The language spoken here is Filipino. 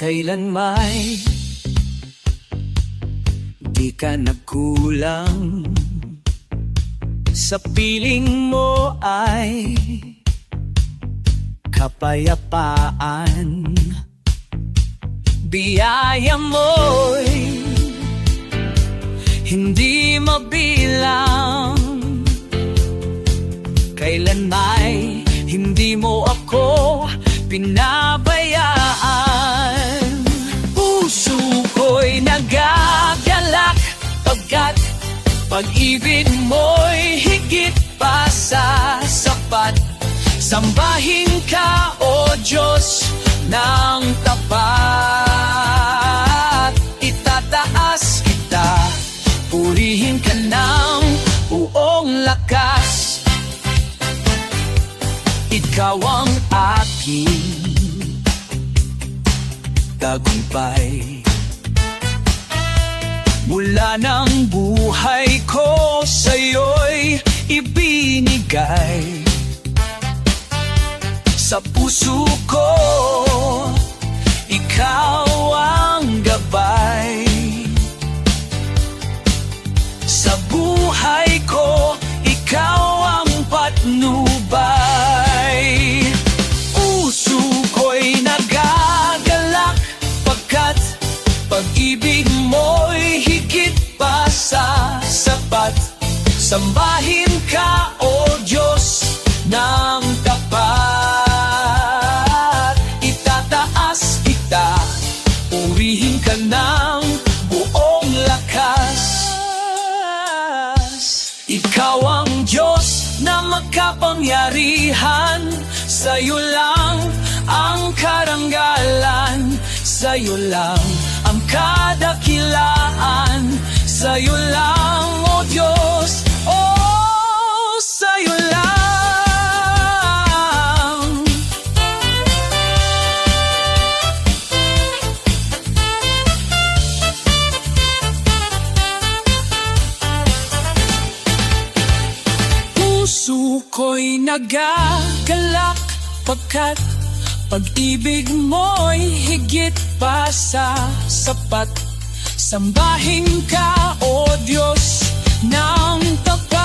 kailan may di ka nagkulang. Sa piling mo ay kapayapaan. Biyaya mo'y hindi mabilang. Kailan may hindi mo ako pinabayaan. Puso ko'y nagagalak pagkat pag-ibig mo'y higit pa sa sapat. Sambahin ka, O Diyos, ng tapat. Itataas kita, purihin ka ng buong lakas. Ikaw ang aking tagumpay. Mula ng buhay ko sa'yo'y ibinigay. Sa puso ko, ikaw ang gabay. Sa buhay ko, ikaw ang patnubay. Puso ko'y nagagalak pagkat pag-ibig mo'y higit pa sa sapat. Sambahin ka, O Diyos, ng tapat. Itataas kita, purihin ka ng buong lakas. Ikaw ang Diyos na makapangyarihan. Sa'yo lang ang karangalan. Sa'yo lang ang kadakilaan. Sa'yo lang, O Diyos, oh, sa'yo lang. Puso ko'y nagagalak pagkat pag-ibig mo'y higit pa sa sapat. Sambahin ka, O Diyos, ng tapat.